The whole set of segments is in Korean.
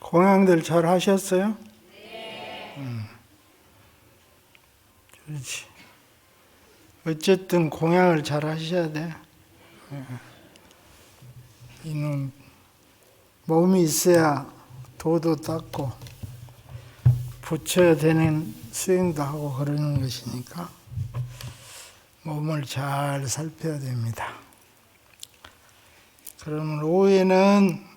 공양들 잘 하셨어요? 그렇지. 어쨌든 공양을 잘 하셔야 돼. 이놈 몸이 있어야 도도 닦고 붙여야 되는 수행도 하고 그러는 것이니까 몸을 잘 살펴야 됩니다. 그러면 오후에는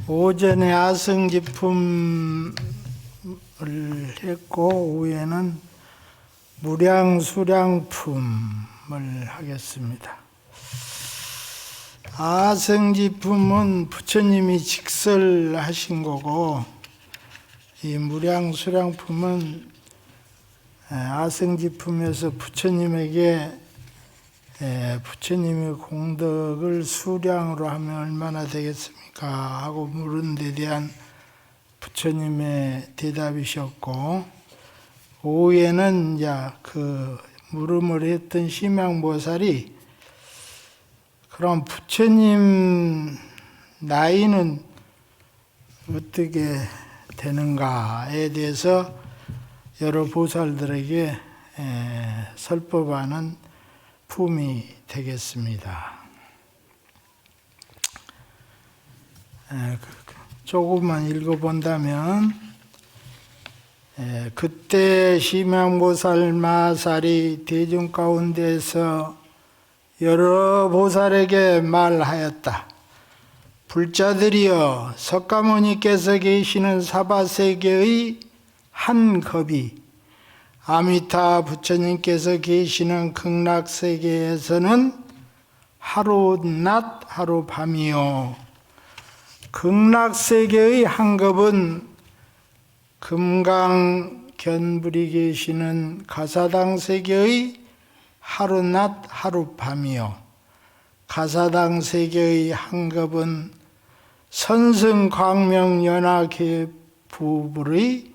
오전에 아승지품을 했고 오후에는 무량수량품을 하겠습니다. 아승지품은 부처님이 직설하신 거고 이 무량수량품은 아승지품에서 부처님에게 부처님의 공덕을 수량으로 하면 얼마나 되겠습니까? 하고 물은 데 대한 부처님의 대답이셨고 오후에는 이제 그 물음을 했던 심양보살이 그럼 부처님 나이는 어떻게 되는가에 대해서 여러 보살들에게 설법하는 품이 되겠습니다. 조금만 읽어본다면 그때 심양보살 마살이 대중 가운데서 여러 보살에게 말하였다. 불자들이여 석가모니께서 계시는 사바세계의 한 겁이 아미타 부처님께서 계시는 극락세계에서는 하루 낮 하루 밤이요. 극락세계의 한 겁은 금강견불이 계시는 가사당 세계의 하루 낮 하루 밤이요. 가사당 세계의 한 겁은 선승광명연화계부불의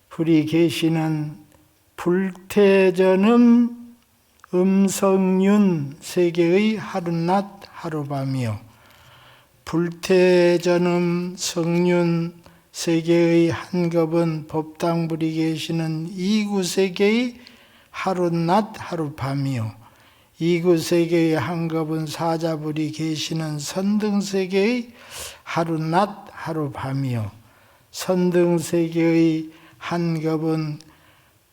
불이 계시는 불태전음 음성윤 세계의 하루낮 하루밤이요. 불태전음 성윤 세계의 한 겁은 법당불이 계시는 이구 세계의 하루낮 하루밤이요. 이구 세계의 한 겁은 사자불이 계시는 선등 세계의 하루낮 하루밤이요. 선등 세계의 한 겁은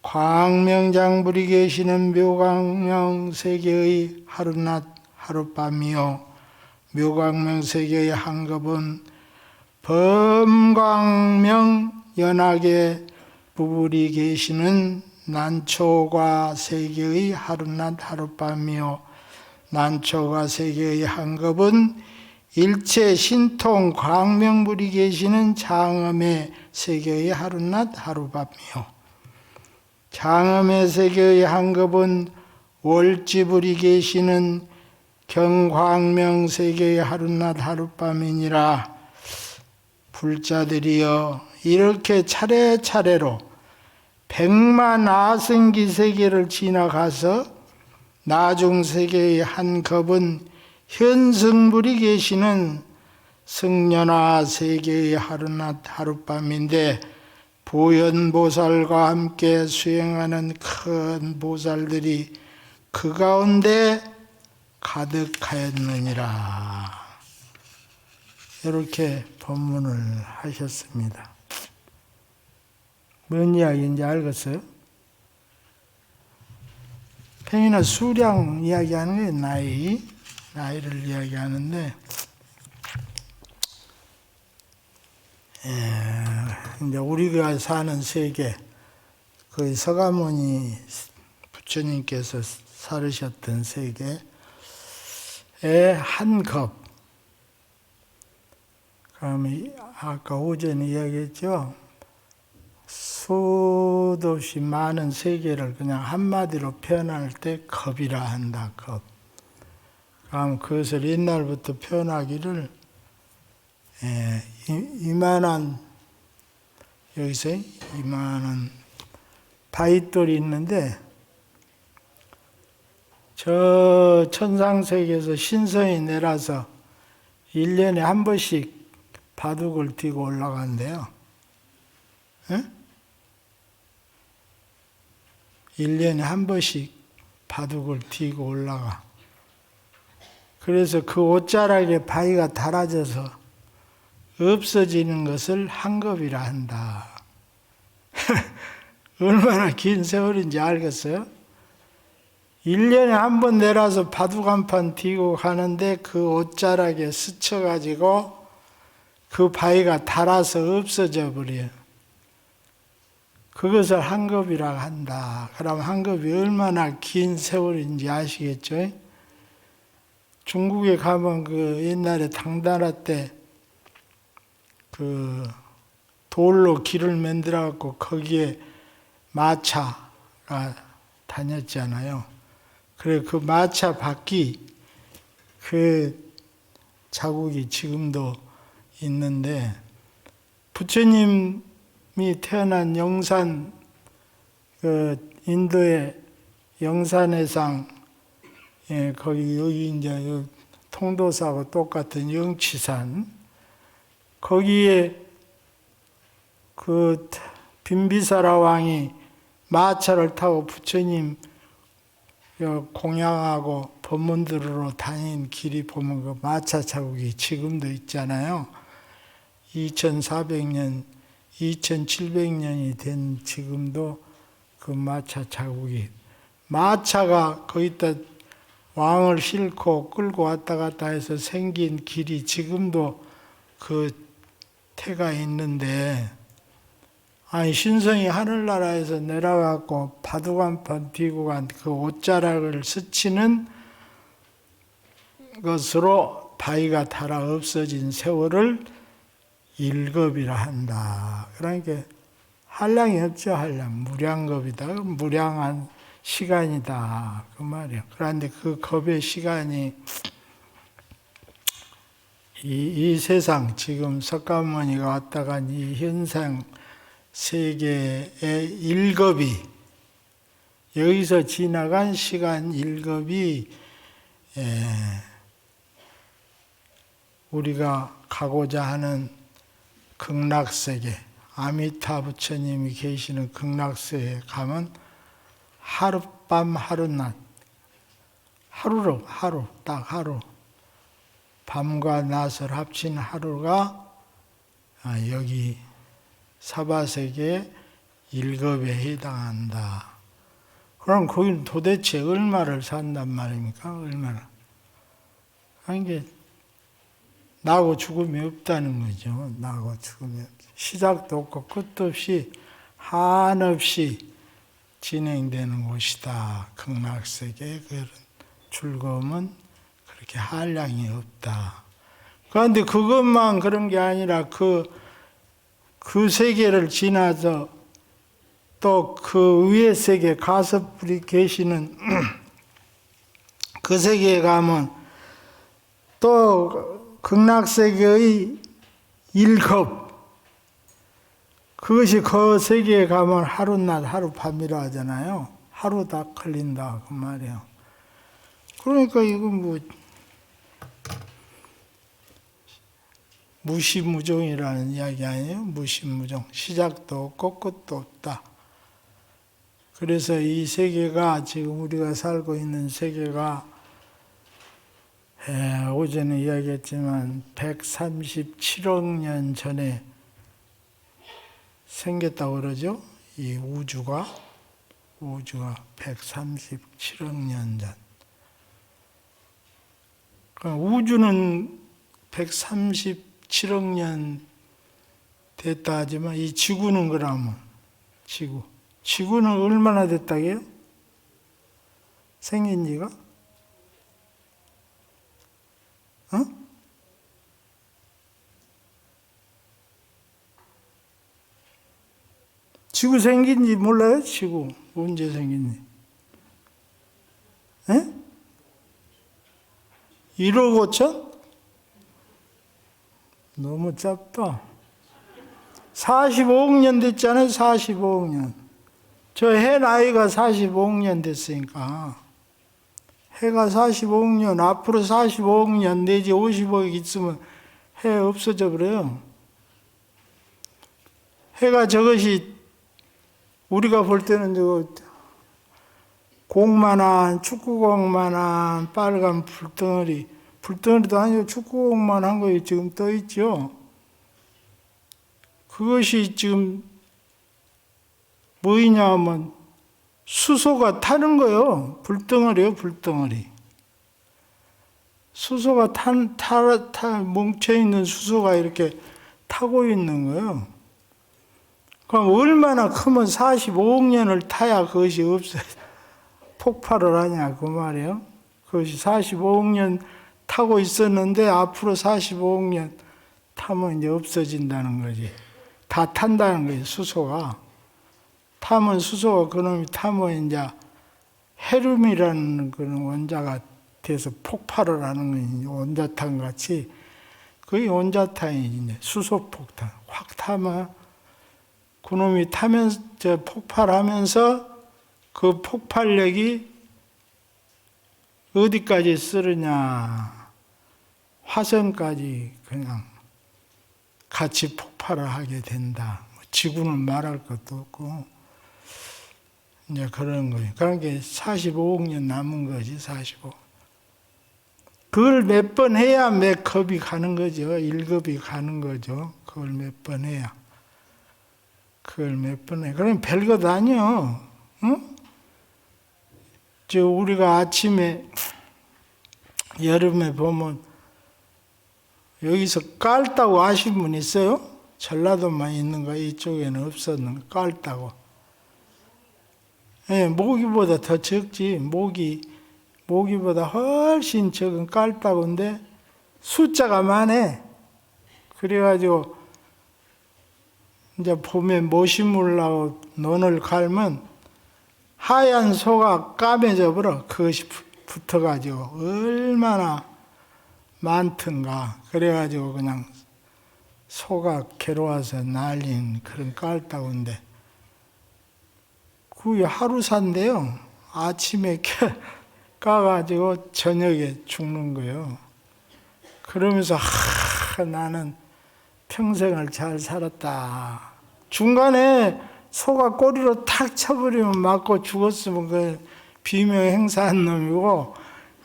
광명장불이 계시는 묘광명 세계의 하루낮 하루밤이요. 묘광명 세계의 한 겁은 범광명 연하계 부불이 계시는 난초가 세계의 하루낮 하루밤이요. 난초가 세계의 한 겁은 일체 신통 광명불이 계시는 장엄의 세계의 하루낮 하루밤이요. 장엄의 세계의 한 겁은 월지불이 계시는 경광명 세계의 하루낮 하루밤이니라. 불자들이여 이렇게 차례차례로 백만 아승기 세계를 지나가서 나중 세계의 한 겁은 현승불이 계시는 승려나 세계의 하루낮 하룻밤인데 보현보살과 함께 수행하는 큰 보살들이 그 가운데 가득하였느니라. 이렇게 법문을 하셨습니다. 뭔 이야기인지 알겠어요? 팽이는 수량 이야기하는 거예요. 나이를 이야기하는데 이제 우리가 사는 세계, 그 서가모니 부처님께서 살으셨던 세계의 한 겁. 그럼 아까 오전에 이야기했죠. 수도 없이 많은 세계를 그냥 한마디로 표현할 때 겁이라 한다. 겁. 그럼 그것을 옛날부터 표현하기를 이만한, 여기서 이만한 바위돌이 있는데 저 천상세계에서 신선이 내려서 1년에 한 번씩 바둑을 띄고 올라간대요. 예? 1년에 한 번씩 바둑을 띄고 올라가. 그래서 그 옷자락에 바위가 달아져서 없어지는 것을 한겁이라 한다. 얼마나 긴 세월인지 알겠어요? 1년에 한 번 내려서 바둑 한 판 띄고 가는데 그 옷자락에 스쳐가지고 그 바위가 달아서 없어져 버려요. 그것을 한겁이라 한다. 그럼 한겁이 얼마나 긴 세월인지 아시겠죠? 중국에 가면 그 옛날에 당나라 때 그 돌로 길을 만들어 갖고 거기에 마차가 다녔잖아요. 그래 그 마차 바퀴 그 자국이 지금도 있는데, 부처님이 태어난 영산, 그 인도의 영산해상, 예, 거기 여기 이제 통도사하고 똑같은 영치산, 거기에 그 빈비사라 왕이 마차를 타고 부처님 공양하고 법문들으로 다닌 길이 보면 그 마차 자국이 지금도 있잖아요. 2400년, 2700년이 된 지금도 그 마차 자국이, 마차가 거기다 왕을 싣고 끌고 왔다 갔다 해서 생긴 길이 지금도 그 태가 있는데, 아니 신성이 하늘나라에서 내려가고 바둑 한 판 띄고 간 그 옷자락을 스치는 것으로 바위가 달아 없어진 세월을 일겁이라 한다. 그러니까 한량이 없죠. 한량. 무량겁이다. 무량한 시간이다. 그 말이에요. 그런데 그 겁의 시간이 이 세상, 지금 석가모니가 왔다 간 이 현상 세계의 일겁이, 여기서 지나간 시간 일겁이 우리가 가고자 하는 극락세계, 아미타 부처님이 계시는 극락세계에 가면 하룻밤 하룻낮, 하루로, 하루, 딱 하루, 밤과 낮을 합친 하루가 여기 사바세계의 일겁에 해당한다. 그럼 거기는 도대체 얼마를 산단 말입니까? 얼마나? 이게 나고 죽음이 없다는 거죠. 나고 죽음이 없다. 시작도 없고 끝도 없이 한없이 진행되는 곳이다. 극락세계의 그런 즐거움은 그렇게 한량이 없다. 그런데 그것만 그런 게 아니라 그 세계를 지나서 또 그 위의 세계, 가섭불이 계시는 그 세계에 가면 또 극락세계의 일겁, 그것이 그 세계에 가면 하루낮 하루밤이라 하잖아요. 하루 다 걸린다 그 말이에요. 그러니까 이건 뭐 무시무종이라는 이야기 아니에요? 무시무종. 시작도 없고 끝도 없다. 그래서 이 세계가, 지금 우리가 살고 있는 세계가 오전에 이야기했지만 137억 년 전에 생겼다고 그러죠? 이 우주가 137억 년 전. 그러니까 우주는 137억 년 됐다 하지만 이 지구는 그러면 지구는 얼마나 됐다게요? 생긴 지가? 지구 생긴지 몰라요? 지구 언제 생긴지? 1억 5천? 너무 짧다. 45억 년 됐잖아요. 45억 년. 저 해 나이가 45억 년 됐으니까 해가 45억 년, 앞으로 45억 년 내지 50억 있으면 해 없어져 버려요. 해가 저것이 우리가 볼 때는 저 공만한 축구공만한 빨간 불덩어리도 아니고 축구공만한 거에 지금 떠 있죠. 그것이 지금 뭐이냐 하면 수소가 타는 거예요. 불덩어리요, 불덩어리. 수소가 뭉쳐있는 수소가 이렇게 타고 있는 거예요. 그럼 얼마나 크면 45억 년을 타야 그것이 폭발을 하냐, 그 말이에요. 그것이 45억 년 타고 있었는데 앞으로 45억 년 타면 이제 없어진다는 거지. 다 탄다는 거예요, 수소가. 타면 수소가 그놈이 타면 이제 헤륨이라는 그런 원자가 돼서 폭발을 하는 거예요. 원자탄 같이. 그게 원자탄이 이제 수소폭탄. 확 타면 그놈이 타면서 폭발하면서 그 폭발력이 어디까지 쓰느냐. 화성까지 그냥 같이 폭발을 하게 된다. 지구는 말할 것도 없고 이제 그런 거예요. 그러니까 45억 년 남은 거지, 45. 그걸 몇 번 해야 몇 급이 가는 거죠. 1급이 가는 거죠. 그걸 몇 번 해야. 그걸 몇 번 해. 그럼 별것 아니요. 응? 저 우리가 아침에 여름에 보면 여기서 깔다고 아신 분 있어요? 전라도만 있는 거 이쪽에는 없었는 거 깔다고. 예, 모기보다 더 적지. 모기보다 훨씬 적은 깔다고인데 숫자가 많네. 그래가지고 이제 봄에 모시물라고 논을 갈면 하얀 소가 까매져 버려. 그것이 붙어가지고 얼마나 많던가. 그래가지고 그냥 소가 괴로워서 날린 그런 깔다고인데 그게 하루 산대요. 아침에 까가지고 저녁에 죽는 거예요. 그러면서 나는 평생을 잘 살았다. 중간에 소가 꼬리로 탁 쳐버리면 맞고 죽었으면 그 비명 행사한 놈이고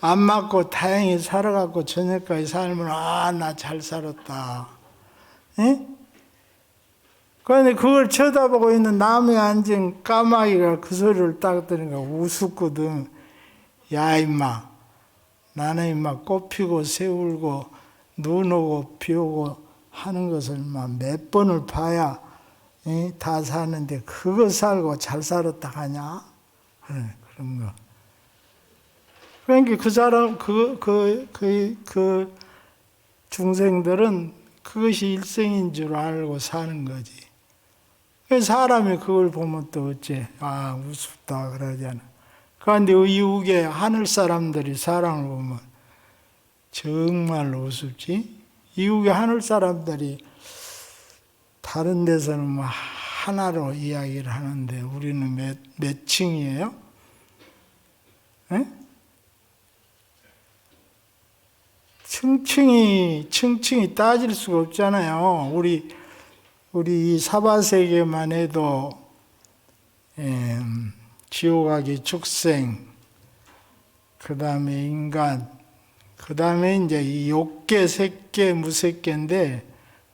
안 맞고 다행히 살아갖고 저녁까지 살면 나 잘 살았다. 예? 그런데 그걸 쳐다보고 있는 나무에 앉은 까마귀가 그 소리를 딱 들으니까 우습거든. 야 임마, 나는 임마 꽃 피고 새 울고 눈 오고 비 오고 하는 것을 몇 번을 봐야 다 사는데 그거 살고 잘 살았다 하냐? 그런 거. 그러니까 그 사람 그 중생들은 그것이 일생인 줄 알고 사는 거지. 사람이 그걸 보면 또 어째 우습다 그러잖아. 그런데 이후에 하늘 사람들이 사람을 보면 정말 우습지. 이후에 하늘 사람들이 다른 데서는 하나로 이야기를 하는데 우리는 몇 층이에요? 에? 층층이 따질 수가 없잖아요. 우리 이 사바세계만 해도 지옥하기 축생, 그 다음에 인간, 그 다음에 이제 이 욕계, 색계, 무색계인데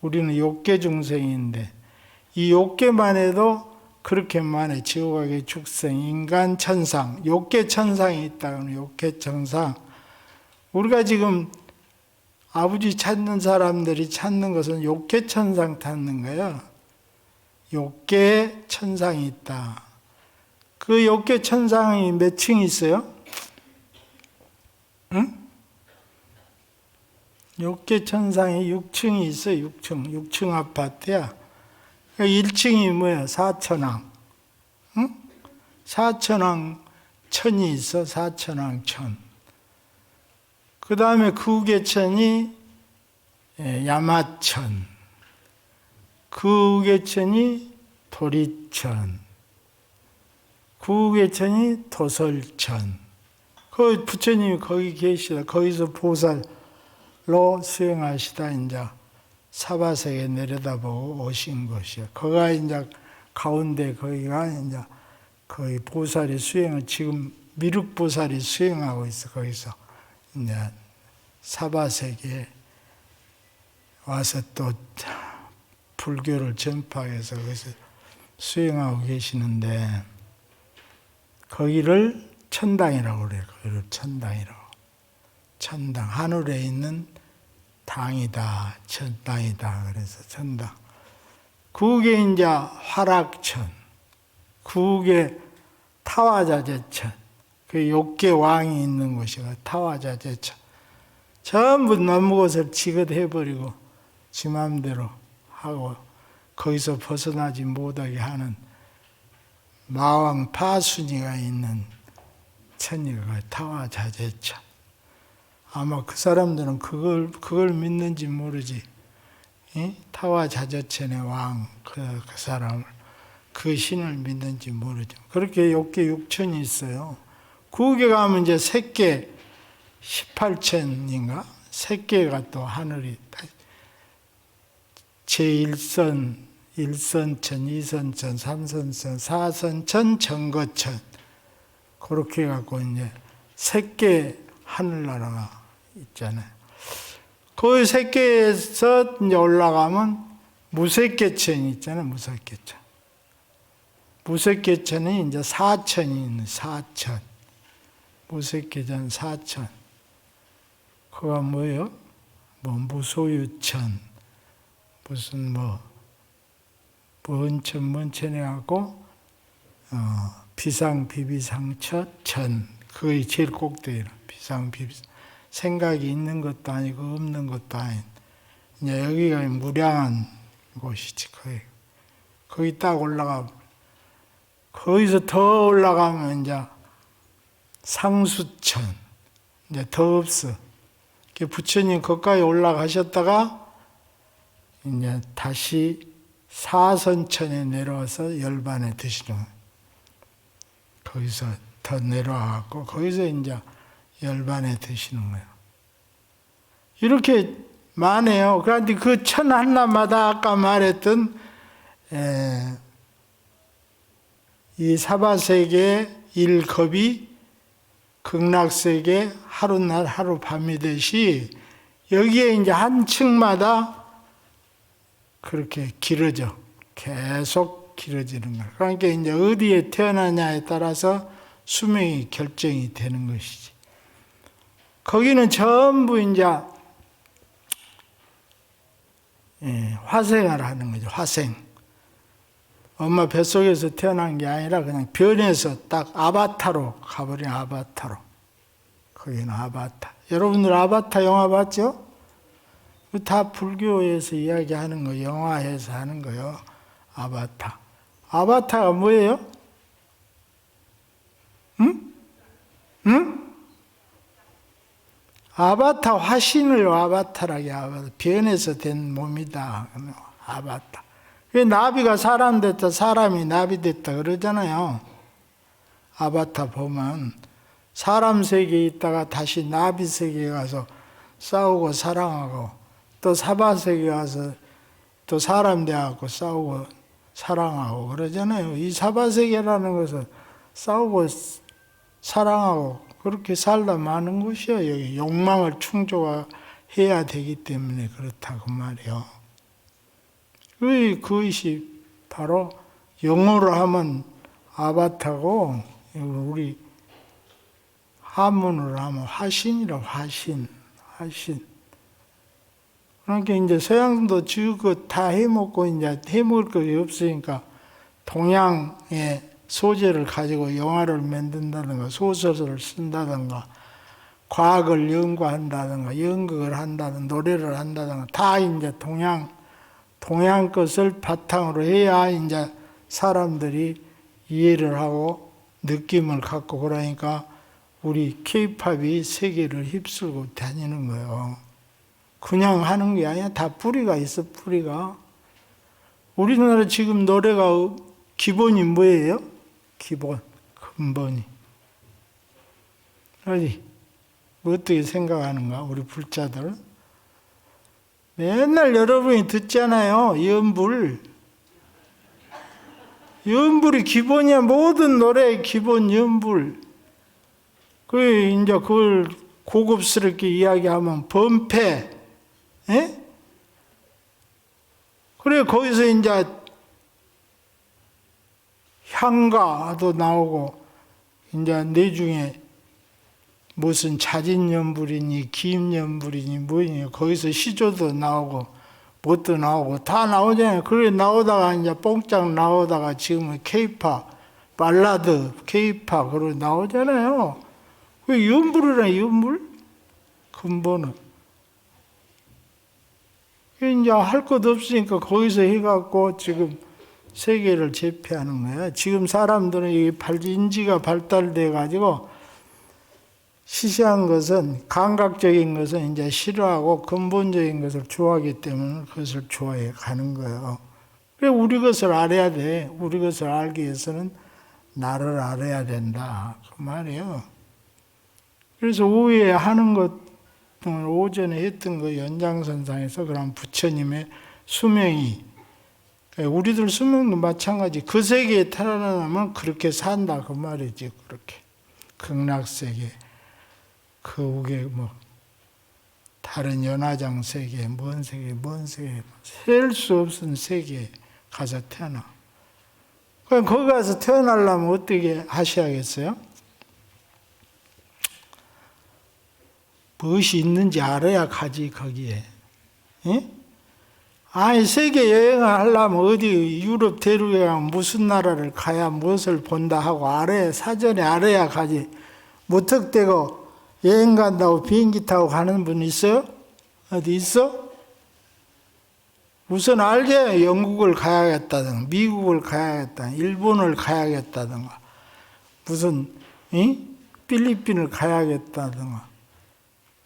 우리는 욕계 중생인데 이 욕계만 해도 그렇게 많아요. 지옥하기 축생, 인간, 천상, 욕계 천상이 있다고는 욕계 천상. 우리가 지금 아버지 찾는 사람들이 찾는 것은 욕계 천상 찾는 거예요. 욕계 천상이 있다. 그 욕계 천상이 몇 층이 있어요? 응? 욕계 천상이 6층이 있어요. 6층 아파트야. 1층이 뭐야? 4천왕. 응? 4천왕 천이 있어. 4천왕 천. 그 다음에 구계천이 야마천, 구계천이 도리천, 구계천이 도설천. 그 부처님이 거기 계시다. 거기서 보살로 수행하시다. 이제 사바세계 내려다보고 오신 것이요. 거가 이제 가운데 거기가 이제 거의 보살이 수행을 지금 미륵 보살이 수행하고 있어. 거기서 이제 사바세계에 와서 또 불교를 전파해서 거기서 수행하고 계시는데 거기를 천당이라고 그래요. 거기를 천당이라고. 천당, 하늘에 있는 당이다, 천당이다. 그래서 천당. 그게 이제 화락천, 그게 타화자재천, 그 욕계 왕이 있는 곳이가 타화자재천. 전부 넘은 곳을 지긋해버리고 지 마음대로 하고 거기서 벗어나지 못하게 하는 마왕 파순이가 있는 천이가 타화자재천. 아마 그 사람들은 그걸 믿는지 모르지. 타화자재천의 왕, 그 사람을, 그 신을 믿는지 모르죠. 그렇게 욕계 6천이 있어요. 그게 가면 이제 색계 18천인가? 색계가 또 하늘이 제1선, 1선천, 2선천, 3선천, 4선천, 정거천. 그렇게 해갖고 이제 색계 하늘나라가 있잖아요. 그 색계에서 이제 올라가면 무색계천이 있잖아요. 무색계천. 무색계천이 이제 4천이 있는 4천. 무색계천 4천. 그가 뭐예요? 뭐 무소유천, 무슨 뭔천 해갖고 비상비비상천. 그게 제일 꼭대기라. 비상비비. 생각이 있는 것도 아니고 없는 것도 아닌. 이제 여기가 무량한 곳이지. 거기 딱 올라가. 거기서 더 올라가면 이제 상수천. 이제 더 없어. 부처님 거기까지 올라가셨다가 이제 다시 사선천에 내려와서 열반에 드시는 거예요. 거기서 더 내려와갖고 거기서 이제 열반에 드시는 거예요. 이렇게 많아요. 그런데 그 천 하나마다 아까 말했던 이 사바세계 일겁이 극락세계 하루날 하루밤이듯이 여기에 이제 한 층마다 그렇게 길어져. 계속 길어지는 거예요. 그러니까 이제 어디에 태어나냐에 따라서 수명이 결정이 되는 것이지. 거기는 전부 이제 화생을 하는 거죠. 화생. 엄마 뱃속에서 태어난 게 아니라 그냥 변해서 딱 아바타로 가버린 아바타로. 거기는 아바타. 여러분들 아바타 영화 봤죠? 다 불교에서 이야기하는 거, 영화에서 하는 거요. 아바타. 아바타가 뭐예요? 응? 응? 아바타, 화신을 아바타라게 아바타. 변해서 된 몸이다. 아바타. 나비가 사람 됐다, 사람이 나비 됐다 그러잖아요. 아바타 보면 사람 세계에 있다가 다시 나비 세계에 가서 싸우고 사랑하고 또 사바 세계에 가서 또 사람 돼갖고 싸우고 사랑하고 그러잖아요. 이 사바 세계라는 것은 싸우고 사랑하고 그렇게 살다 마는 곳이에요. 여기 욕망을 충족해야 되기 때문에 그렇다고 말이요. 그것이 바로 영어로 하면 아바타고 우리 한문으로 하면 화신이라 화신. 그러니까 이제 서양도 지금 다 해먹고 이제 해먹을 것이 없으니까 동양의 소재를 가지고 영화를 만든다든가 소설을 쓴다든가 과학을 연구한다든가 연극을 한다든가 노래를 한다든가 다 이제 동양 것을 바탕으로 해야 이제 사람들이 이해를 하고 느낌을 갖고 그러니까 우리 케이팝이 세계를 휩쓸고 다니는 거예요. 그냥 하는 게 아니야. 다 뿌리가 있어, 뿌리가. 우리나라 지금 노래가 기본이 뭐예요? 기본, 근본이. 어디? 어떻게 생각하는가, 우리 불자들? 맨날 여러분이 듣잖아요. 연불. 연불이 기본이야. 모든 노래의 기본 연불. 이제 그걸 고급스럽게 이야기하면 범패. 예? 그래, 거기서 이제 향가도 나오고, 이제 내중에 무슨 자진연불이니, 기임연불이니, 뭐니, 거기서 시조도 나오고, 뭣도 나오고, 다 나오잖아요. 그래, 나오다가 이제 뽕짝 나오다가 지금은 케이팝, 발라드, 케이팝, 그러고 나오잖아요. 그 연불이라, 연불? 근본은. 이제 할 것 없으니까 거기서 해갖고 지금 세계를 제패하는 거야. 지금 사람들은 이 인지가 발달돼가지고 시시한 것은, 감각적인 것은 이제 싫어하고 근본적인 것을 좋아하기 때문에 그것을 좋아해 가는 거예요. 그래, 우리 것을 알아야 돼. 우리 것을 알기 위해서는 나를 알아야 된다. 그 말이에요. 그래서 오후에 하는 것, 오전에 했던 거 연장선상에서 그런 부처님의 수명이, 우리들 수명도 마찬가지. 그 세계에 태어나면 그렇게 산다. 그 말이지. 그렇게. 극락세계. 그 우게 다른 연화장 세계, 먼 세계, 셀 수 없는 세계에 가서 태어나. 그럼 거기 가서 태어나려면 어떻게 하셔야겠어요? 무엇이 있는지 알아야 가지, 거기에. 예? 아니, 세계 여행을 하려면 어디 유럽 대륙에 가면 무슨 나라를 가야 무엇을 본다 하고 알아야, 사전에 알아야 가지. 무턱대고 여행 간다고 비행기 타고 가는 분 있어요? 어디 있어? 우선 알게 영국을 가야겠다든가, 미국을 가야겠다든가, 일본을 가야겠다든가, 무슨 필리핀을 가야겠다든가.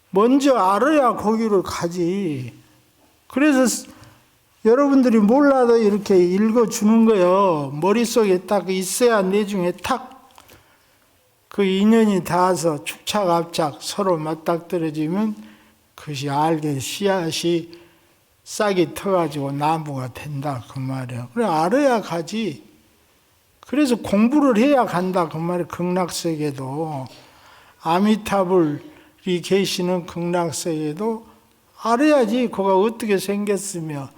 먼저 알아야 거기를 가지. 그래서 여러분들이 몰라도 이렇게 읽어주는 거예요. 머릿속에 딱 있어야 내중에 탁 그 인연이 닿아서 축착압착 서로 맞닥뜨려지면 그것이 알게 씨앗이 싹이 터가지고 나무가 된다. 그 말이에요. 그래, 알아야 가지. 그래서 공부를 해야 간다. 그 말이에요. 극락세계도. 아미타불이 계시는 극락세계도 알아야지. 그가 어떻게 생겼으며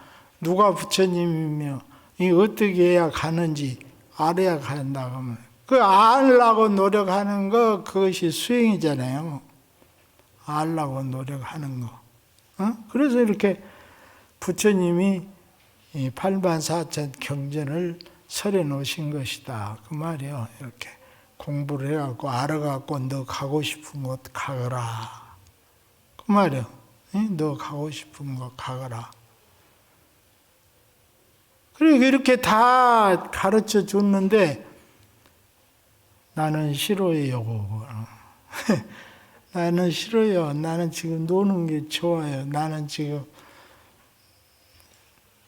누가 부처님이며 이 어떻게 해야 가는지 알아야 간다. 그 말이에요. 그 알라고 노력하는 거, 그것이 수행이잖아요. 알라고 노력하는 거. 그래서 이렇게 부처님이 이 84,000 경전을 설해 놓으신 것이다. 그 말이에요. 이렇게 공부를 해갖고 알아갖고 너 가고 싶은 곳 가거라. 그 말이에요. 너 가고 싶은 곳 가거라. 그리고 이렇게 다 가르쳐 줬는데 나는 싫어요. 나는 싫어요. 나는 지금 노는 게 좋아요. 나는 지금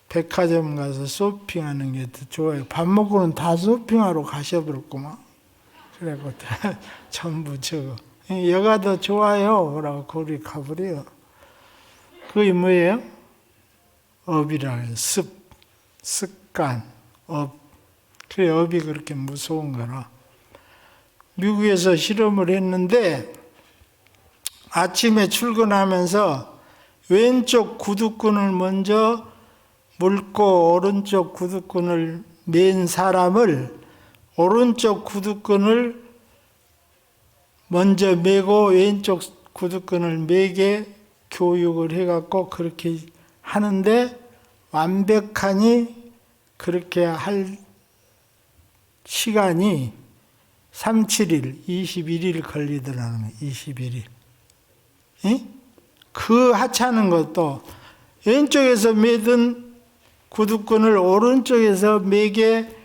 백화점 가서 쇼핑하는 게 더 좋아요. 밥 먹고는 다 쇼핑하러 가셔버렸구만. 그래고 전부 저거. 여가 더 좋아요. 그러고 거기 가버려요. 그게 뭐예요? 업이라 해요. 습관, 업. 그래, 업이 그렇게 무서운 거라. 미국에서 실험을 했는데 아침에 출근하면서 왼쪽 구두끈을 먼저 물고 오른쪽 구두끈을 맨 사람을 오른쪽 구두끈을 먼저 메고 왼쪽 구두끈을 매게 교육을 해갖고 그렇게 하는데 완벽하니 그렇게 할 시간이 37일, 21일 걸리더라는 거예요. 21일. 그 하찮은 것도 왼쪽에서 매든 구두끈을 오른쪽에서 매게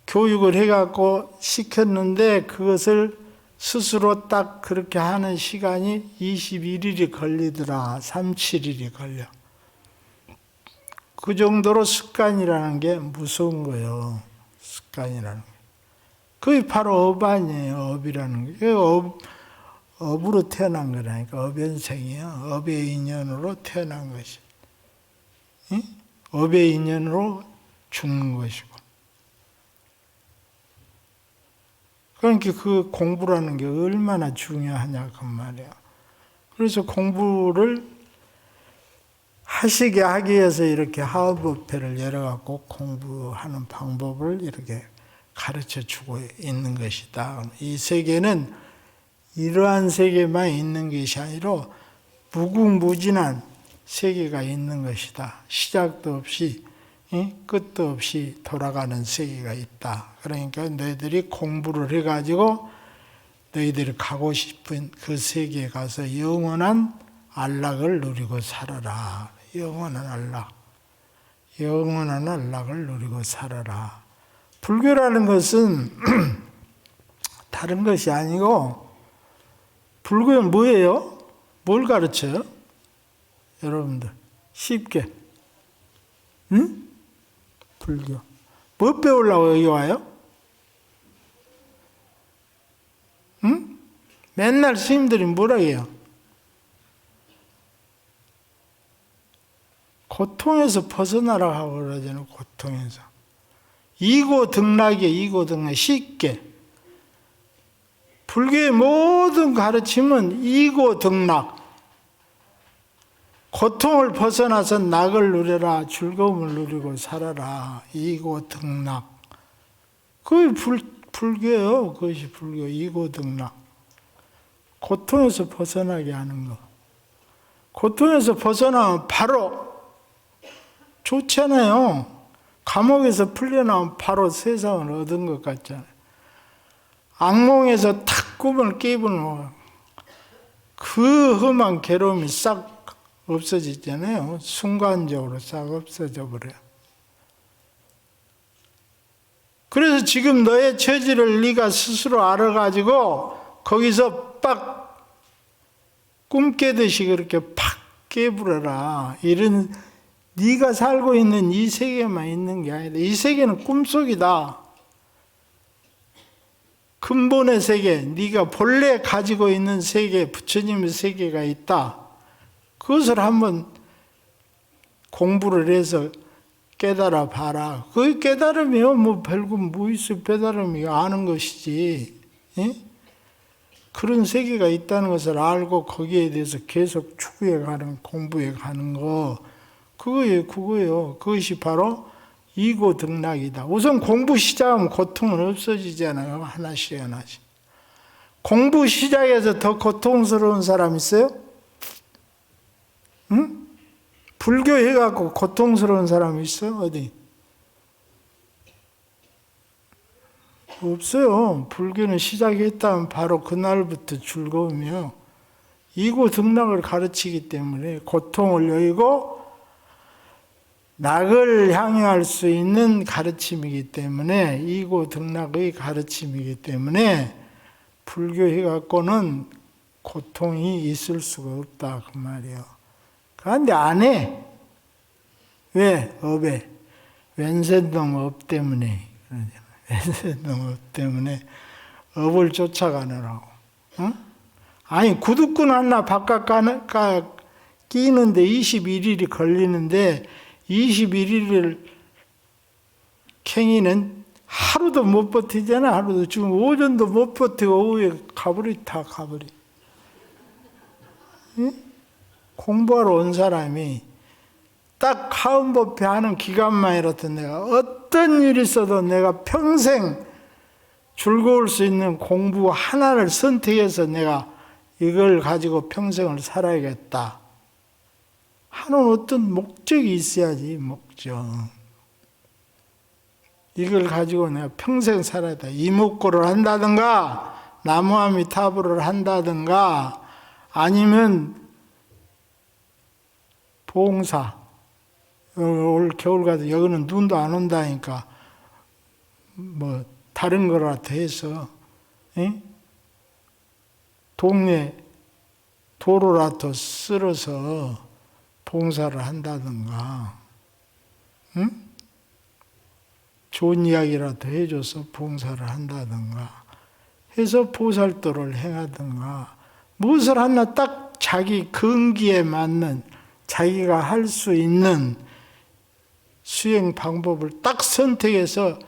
교육을 해갖고 시켰는데 그것을 스스로 딱 그렇게 하는 시간이 21일이 걸리더라. 37일이 걸려. 그 정도로 습관이라는 게 무서운 거예요. 습관이라는 게. 그게 바로 업 아니에요. 업이라는 게. 업으로 태어난 거라니까. 업연생이에요. 업의 인연으로 태어난 것이. 업의 인연으로 죽는 것이고. 그러니까 그 공부라는 게 얼마나 중요하냐 그 말이에요. 그래서 공부를 하시게 하기 위해서 이렇게 하업법회를 열어갖고 공부하는 방법을 이렇게 가르쳐 주고 있는 것이다. 이 세계는 이러한 세계만 있는 것이 아니라 무궁무진한 세계가 있는 것이다. 시작도 없이 끝도 없이 돌아가는 세계가 있다. 그러니까 너희들이 공부를 해가지고 너희들이 가고 싶은 그 세계에 가서 영원한 안락을 누리고 살아라. 영원한 안락. 영원한 안락을 누리고 살아라. 불교라는 것은 다른 것이 아니고, 불교는 뭐예요? 뭘 가르쳐요? 여러분들 쉽게. 응? 불교. 뭐 배우려고 여기 와요? 응? 맨날 스님들이 뭐라 해요? 고통에서 벗어나라고 하고 그러잖아요. 고통에서. 이고등락이에요. 이고등락. 쉽게. 불교의 모든 가르침은 이고등락. 고통을 벗어나서 낙을 누려라. 즐거움을 누리고 살아라. 이고등락. 그게 불교예요. 그것이 불교. 이고등락. 고통에서 벗어나게 하는 거. 고통에서 벗어나면 바로 좋잖아요. 감옥에서 풀려나면 바로 세상을 얻은 것 같잖아요. 악몽에서 탁 꿈을 깨보면 그 험한 괴로움이 싹 없어지잖아요. 순간적으로 싹 없어져 버려요. 그래서 지금 너의 처지를 네가 스스로 알아가지고 거기서 빡 꿈 깨듯이 그렇게 팍 깨부려라. 이런 네가 살고 있는 이 세계만 있는 게 아니다. 이 세계는 꿈속이다. 근본의 세계, 네가 본래 가지고 있는 세계, 부처님의 세계가 있다. 그것을 한번 공부를 해서 깨달아 봐라. 그 깨달으면 뭐 별거 뭐 있어. 깨달음이 아는 것이지. 예? 그런 세계가 있다는 것을 알고 거기에 대해서 계속 추구해 가는, 공부해 가는 거, 그거예요. 그것이 바로 이고등락이다. 우선 공부 시작하면 고통은 없어지잖아요. 하나씩 하나씩. 공부 시작해서 더 고통스러운 사람 있어요? 응? 불교 해갖고 고통스러운 사람 있어? 어디? 없어요. 불교는 시작했다면 바로 그날부터 즐거우며 이고등락을 가르치기 때문에 고통을 여의고 낙을 향유할 수 있는 가르침이기 때문에, 이고등락의 가르침이기 때문에 불교 해갖고는 고통이 있을 수가 없다 그 말이에요. 그런데 안 해. 왜? 업에. 왼센동 업 때문에. 왼센동 업 때문에 업을 쫓아가느라고. 응? 아니 구두꾼 하나 바깥 끼는데 21일이 걸리는데 21일을 캥이는 하루도 못 버티잖아. 하루도. 지금 오전도 못 버티고 오후에 다 가버리. 응? 공부하러 온 사람이 딱 하은법회 하는 기간만이라도 내가 어떤 일이 있어도 내가 평생 즐거울 수 있는 공부 하나를 선택해서 내가 이걸 가지고 평생을 살아야겠다 하는 어떤 목적이 있어야지. 목적. 이걸 가지고 내가 평생 살아야 돼. 이목구를 한다든가 나무아미타불을 한다든가 아니면 봉사. 올 겨울 가도 여기는 눈도 안 온다니까 뭐 다른 거라도 해서 동네 도로라도 쓸어서 봉사를 한다든가, 응? 좋은 이야기라도 해줘서 봉사를 한다든가 해서 보살도를 행하든가, 무엇을 하나 딱 자기 근기에 맞는 자기가 할 수 있는 수행 방법을 딱 선택해서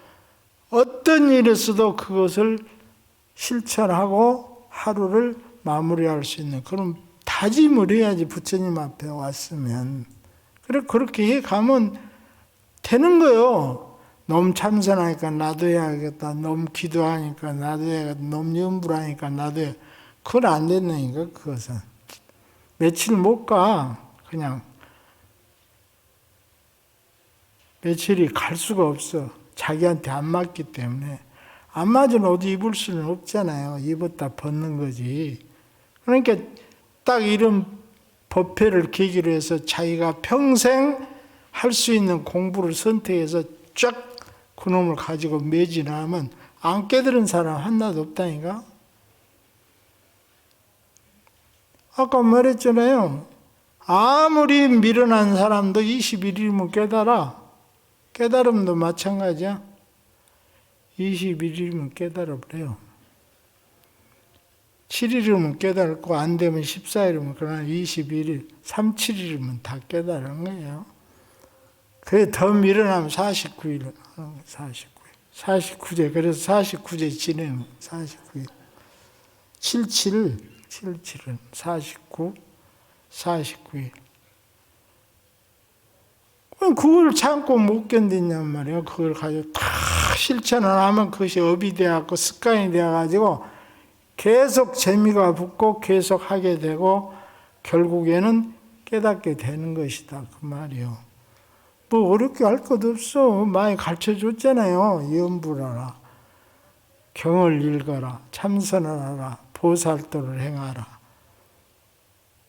어떤 일에서도 그것을 실천하고 하루를 마무리할 수 있는 그런 다짐을 해야지. 부처님 앞에 왔으면. 그래, 그렇게 해 가면 되는 거예요. 너무 참선하니까 나도 해야겠다. 너무 기도하니까 나도 해야겠다. 너무 염불하니까 나도 해야겠다. 그건 안 된다니까, 그것은. 며칠 못 가. 그냥. 며칠이 갈 수가 없어. 자기한테 안 맞기 때문에. 안 맞은 옷 입을 수는 없잖아요. 입었다 벗는 거지. 그러니까 딱 이런 법회를 계기로 해서 자기가 평생 할 수 있는 공부를 선택해서 쫙 그놈을 가지고 매진하면 안 깨달은 사람 하나도 없다니까. 아까 말했잖아요. 아무리 미련한 사람도 21일이면 깨달아. 깨달음도 마찬가지야. 21일이면 깨달아버려요. 7일이면 깨달고 안 되면 14일이면 그러나 21일, 37일이면 다 깨달은 거예요. 그게 더 미련하면 49일, 49제. 그래서 49제 지내면 49일. 77은 49, 49일. 그럼 그걸 참고 못 견딘단 말이에요. 그걸 가지고 다 실천을 하면 그것이 업이 되어갖고 습관이 되어가지고 계속 재미가 붙고 계속 하게 되고 결국에는 깨닫게 되는 것이다. 그 말이요. 뭐 어렵게 할 것도 없어. 많이 가르쳐 줬잖아요. 염불하라. 경을 읽어라. 참선을 하라. 보살도를 행하라.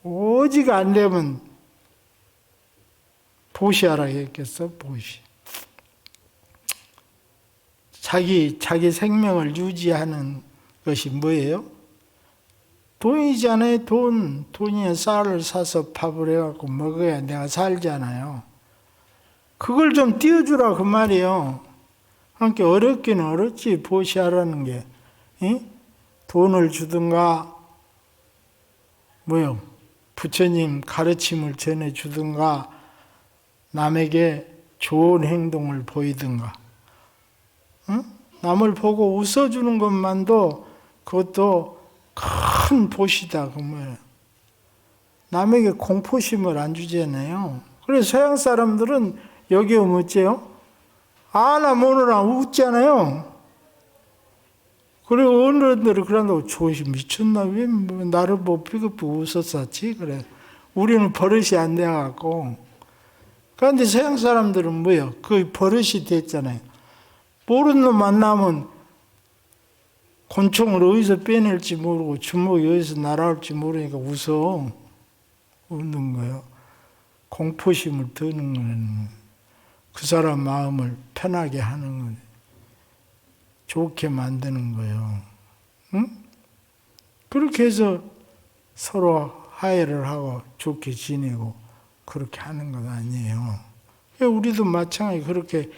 오직 안 되면 보시하라 했겠어. 보시. 자기 생명을 유지하는 것이 뭐예요? 돈이잖아요. 돈이 쌀을 사서 밥을 해갖고 먹어야 내가 살잖아요. 그걸 좀 띄워주라 그 말이에요. 그러니까 어렵기는 어렵지. 보시하라는 게. 돈을 주든가 뭐요? 부처님 가르침을 전해주든가 남에게 좋은 행동을 보이든가. 남을 보고 웃어주는 것만도 그것도 큰 보시다. 그 뭐예요? 남에게 공포심을 안 주잖아요. 그래서 서양 사람들은 여기 오면 어째요? 아나 모르나 웃잖아요. 그리고 어른들은 그런다고 조시 미쳤나? 왜 나를 뭐 비겁하게 웃었었지? 그래. 우리는 버릇이 안 돼갖고. 그런데 서양 사람들은 뭐예요? 그 버릇이 됐잖아요. 모르는 놈 만나면 곤충을 어디서 빼낼지 모르고 주먹이 어디서 날아올지 모르니까 웃는 거예요. 공포심을 드는 거예요. 그 사람 마음을 편하게 하는 거예요. 좋게 만드는 거예요. 응? 그렇게 해서 서로 화해를 하고 좋게 지내고 그렇게 하는 것 아니에요. 우리도 마찬가지 그렇게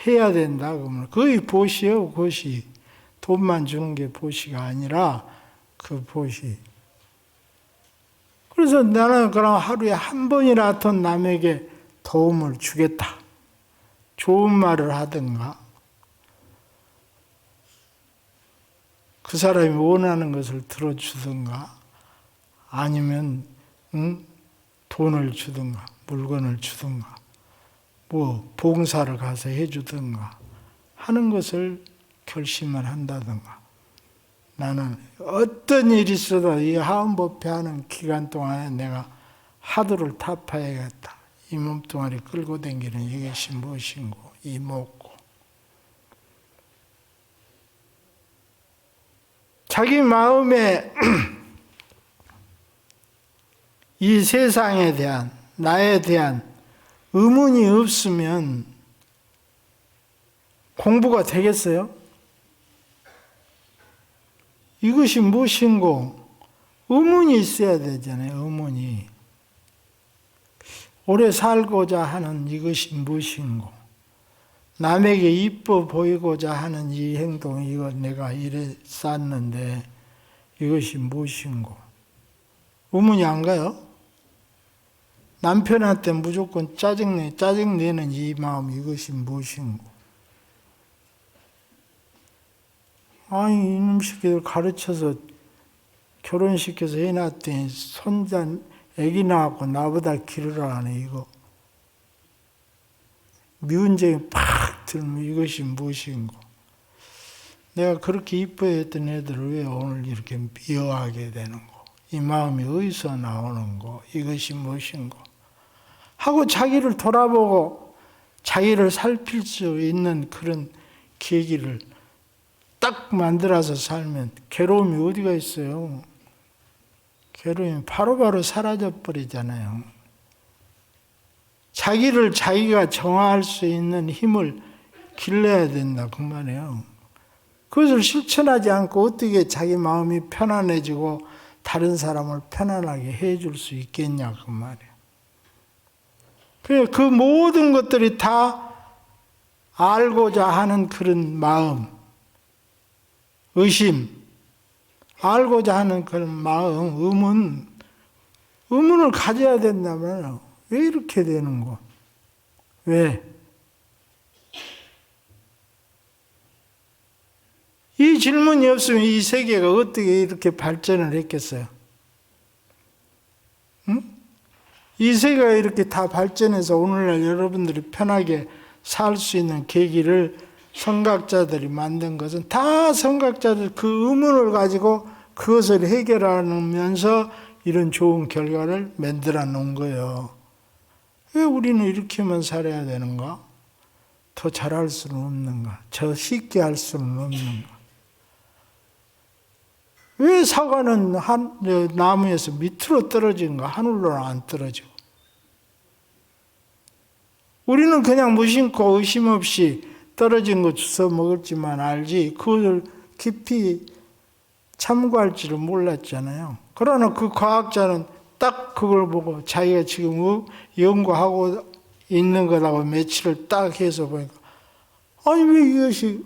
해야 된다. 그러면 그게 보시요, 보시. 돈만 주는 게 보시가 아니라 그 보시. 그래서 나는 그럼 하루에 한 번이라도 남에게 도움을 주겠다. 좋은 말을 하든가 그 사람이 원하는 것을 들어주든가 아니면 돈을 주든가 물건을 주든가 뭐 봉사를 가서 해주든가 하는 것을 결심을 한다든가. 나는 어떤 일이 있어도 이 하원법회 하는 기간 동안에 내가 하도를 타파해야겠다. 이 몸뚱아리 끌고 다니는 이것이 무엇인고 이 먹고 자기 마음에 이 세상에 대한 나에 대한 의문이 없으면 공부가 되겠어요? 이것이 무엇인고 의문이 있어야 되잖아요. 의문이. 오래 살고자 하는 이것이 무엇인고 남에게 이뻐 보이고자 하는 이 행동 이거 내가 이래 쌌는데 이것이 무엇인고 의문이 안 가요? 남편한테 무조건 짜증내는 이 마음, 이것이 무엇인고? 아니, 이놈 새끼들 가르쳐서 결혼시켜서 해놨더니 손자, 애기 낳았고 나보다 기르라 하네, 이거. 미운정이 팍 들면 이것이 무엇인고? 내가 그렇게 이뻐했던 애들을 왜 오늘 이렇게 미워하게 되는고? 이 마음이 어디서 나오는고? 이것이 무엇인고? 하고 자기를 돌아보고 자기를 살필 수 있는 그런 계기를 딱 만들어서 살면 괴로움이 어디가 있어요? 괴로움이 바로바로 사라져 버리잖아요. 자기를 자기가 정화할 수 있는 힘을 길러야 된다 그 말이에요. 그것을 실천하지 않고 어떻게 자기 마음이 편안해지고 다른 사람을 편안하게 해줄 수 있겠냐 그 말이에요. 그 모든 것들이 다 알고자 하는 그런 마음, 의심, 알고자 하는 그런 마음, 의문을 가져야 된다면 왜 이렇게 되는 거? 왜? 이 질문이 없으면 이 세계가 어떻게 이렇게 발전을 했겠어요? 응? 이 세계가 이렇게 다 발전해서 오늘날 여러분들이 편하게 살 수 있는 계기를 선각자들이 만든 것은 다 선각자들 그 의문을 가지고 그것을 해결하면서 이런 좋은 결과를 만들어 놓은 거예요. 왜 우리는 이렇게만 살아야 되는가? 더 잘할 수는 없는가? 더 쉽게 할 수는 없는가? 왜 사과는 나무에서 밑으로 떨어지는가? 하늘로는 안 떨어지고. 우리는 그냥 무심코 의심 없이 떨어진 거 주워 먹었지만 알지 그걸 깊이 참고할 줄은 몰랐잖아요. 그러나 그 과학자는 딱 그걸 보고 자기가 지금 연구하고 있는 거라고 며칠을 딱 해서 보니까 아니 왜 이것이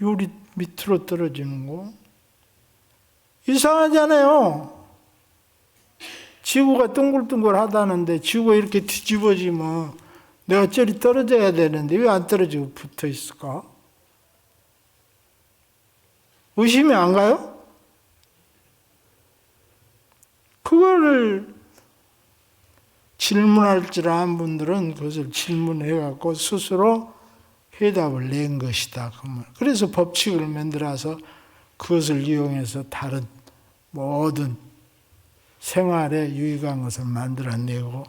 요리 밑으로 떨어지는 거? 이상하잖아요. 지구가 둥글둥글하다는데 지구가 이렇게 뒤집어지면 내가 저리 떨어져야 되는데 왜 안 떨어지고 붙어 있을까? 의심이 안 가요? 그거를 질문할 줄 아는 분들은 그것을 질문해갖고 스스로 해답을 낸 것이다. 그래서 법칙을 만들어서 그것을 이용해서 다른 모든 생활에 유익한 것을 만들어내고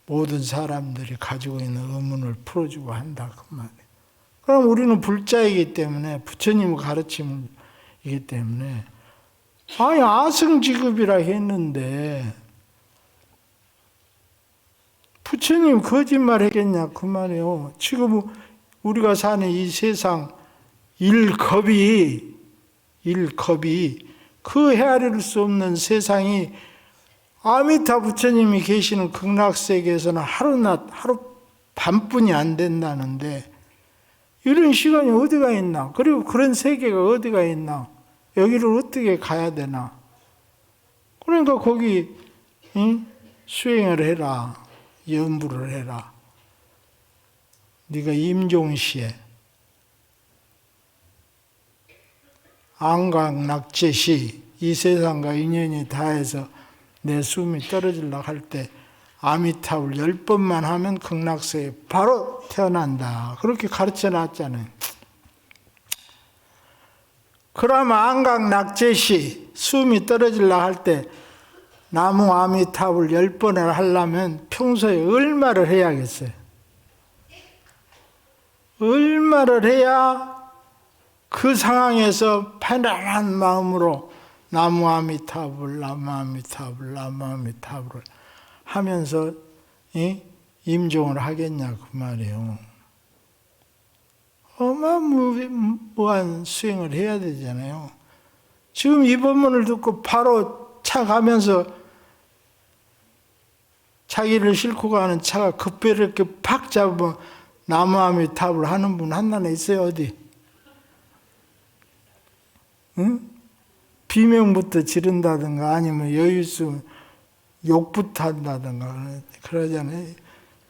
모든 사람들이 가지고 있는 의문을 풀어주고 한다. 그 말이에요. 그럼 우리는 불자이기 때문에 부처님의 가르침이기 때문에 아니 아승지급이라 했는데 부처님 거짓말 했겠냐 그 말이에요. 지금 우리가 사는 이 세상 일겁이 그 헤아릴 수 없는 세상이 아미타 부처님이 계시는 극락세계에서는 하루 반뿐이 안 된다는데 이런 시간이 어디가 있나? 그리고 그런 세계가 어디가 있나? 여기를 어떻게 가야 되나? 그러니까 거기 수행을 해라. 연부를 해라. 네가 임종시에 안강낙제시 이 세상과 인연이 다해서 내 숨이 떨어지려고 할 때 아미타불 10번만 하면 극락세에 바로 태어난다. 그렇게 가르쳐 놨잖아요. 그러면 안강낙제시 숨이 떨어지려고 할 때 나무 아미타불 10번을 하려면 평소에 얼마를 해야겠어요? 얼마를 해야 그 상황에서 편안한 마음으로 나무 아미타불, 나무 아미타불, 나무 아미타불을 하면서 임종을 하겠냐 그 말이에요. 어마무한 수행을 해야 되잖아요. 지금 이 법문을 듣고 바로 차 가면서 자기를 싣고 가는 차가 급배를 이렇게 팍 잡으면 나무 아미타불 하는 분 한나라 있어요 어디? 응? 비명부터 지른다든가 아니면 여유 있으면 욕부터 한다든가 그러잖아요.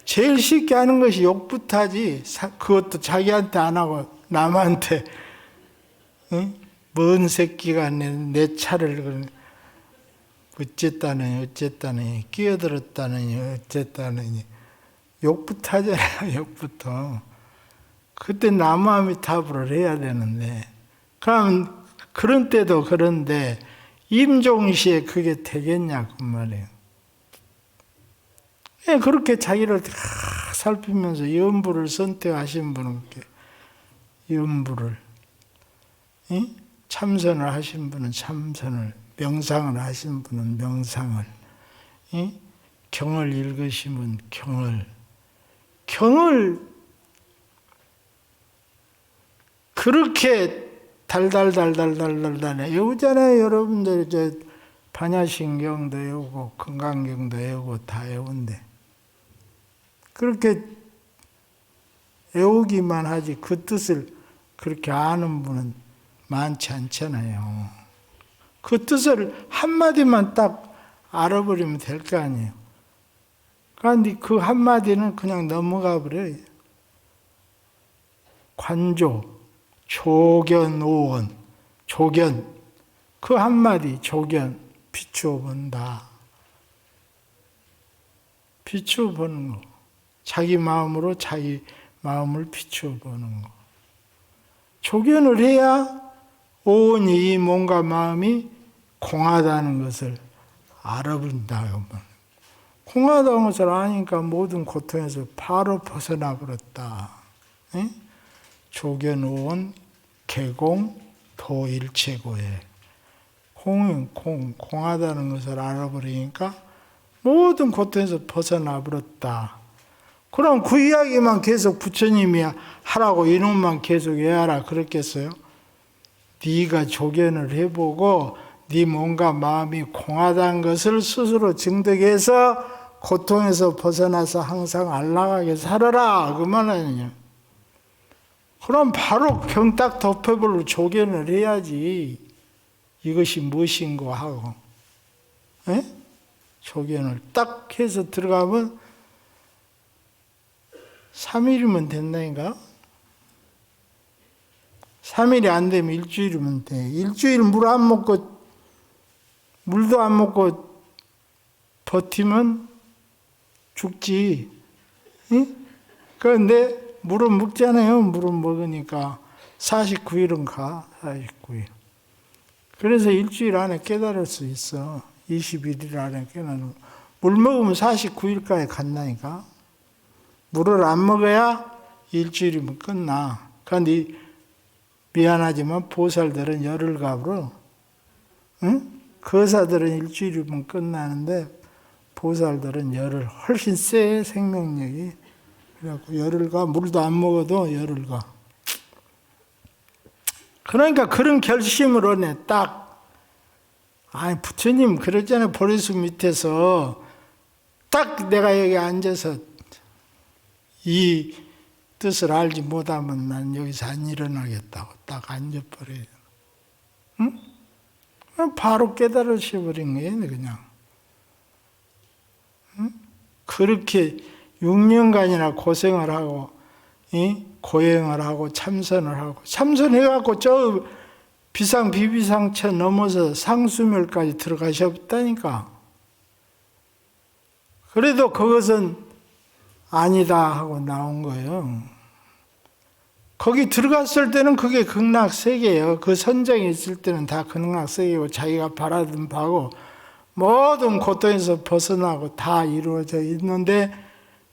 제일 쉽게 하는 것이 욕부터 하지. 그것도 자기한테 안 하고 남한테. 응? 뭔 새끼가 내 차를 어쨌다느니 끼어들었다느니 어쨌다느니 욕부터 하잖아요. 욕부터. 그때 나무아미타불을 해야 되는데, 그럼 그런 때도 그런데 임종시에 그게 되겠냐 그 말이에요. 그렇게 자기를 살피면서 염불을 선택하신 분은 염불을, 참선을 하신 분은 참선을, 명상을 하신 분은 명상을, 경을 읽으시면 경을 그렇게 달달달달달달 외우잖아요. 여러분들 저 반야신경도 외우고 금강경도 외우고 다 외운데 그렇게 외우기만 하지 그 뜻을 그렇게 아는 분은 많지 않잖아요. 그 뜻을 한마디만 딱 알아버리면 될 거 아니에요. 그런데 그 한마디는 그냥 넘어가 버려요. 관조, 조견, 오원, 조견, 그 한마디 조견, 비추어 본다. 비추어 보는 거. 자기 마음으로 자기 마음을 비추어 보는 거. 조견을 해야 오온이 이 몸과 마음이 공하다는 것을 알아본다. 공하다는 것을 아니까 모든 고통에서 바로 벗어나 버렸다. 조견오온 개공 도일체고에 공은 공하다는 것을 알아버리니까 모든 고통에서 벗어나 버렸다. 그럼 그 이야기만 계속 부처님이 하라고 이놈만 계속 해야라 그랬겠어요? 네가 조견을 해보고 네 몸과 마음이 공하다는 것을 스스로 증득해서 고통에서 벗어나서 항상 안락하게 살아라 그 말 아니냐. 그럼 바로 경 딱 덮어버리고 조견을 해야지. 이것이 무엇인고 하고 조견을 딱 해서 들어가면 3일이면 된다니까. 3일이 안 되면 일주일이면 돼. 일주일 물도 안 먹고 버티면 죽지. 그런데 물은 먹잖아요. 물은 먹으니까 49일은 가. 49일. 그래서 일주일 안에 깨달을 수 있어. 21일 안에 깨달을. 물 먹으면 49일까지 간다니까. 물을 안 먹어야 일주일이면 끝나. 그런데 미안하지만 보살들은 열흘 가불어. 거사들은 일주일이면 끝나는데 보살들은 열흘. 훨씬 세 생명력이. 그래갖고 열흘 가. 물도 안 먹어도 열흘 가. 그러니까 그런 결심을 하네. 딱. 아니 부처님 그랬잖아요. 보리수 밑에서 딱 내가 여기 앉아서 이 뜻을 알지 못하면 난 여기서 안 일어나겠다고 딱 앉아버려요. 응? 바로 깨달으셔버린 거예요, 그냥. 응? 그렇게 6년간이나 고생을 하고, 고행을 하고, 참선을 하고, 참선해갖고 저 비상비비상처 넘어서 상수멸까지 들어가셨다니까. 그래도 그것은 아니다 하고 나온 거예요. 거기 들어갔을 때는 그게 극락세계예요. 그 선정이 있을 때는 다 극락세계고 자기가 바라던 바고 모든 고통에서 벗어나고 다 이루어져 있는데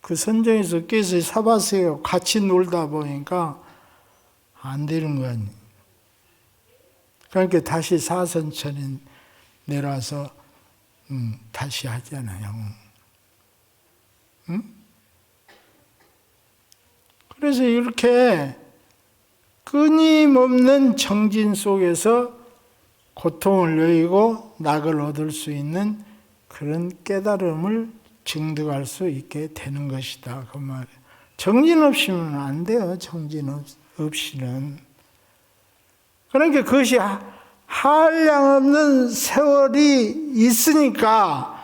그 선정에서 깨서 사바세계와 같이 놀다 보니까 안 되는 거 아니에요. 그러니까 다시 사선천에 내려와서 다시 하잖아요. 응? 그래서 이렇게 끊임없는 정진 속에서 고통을 여의고 낙을 얻을 수 있는 그런 깨달음을 증득할 수 있게 되는 것이다. 그 말이에요. 정진 없이는 안 돼요. 정진 없이는. 그러니까 그것이 한량없는 세월이 있으니까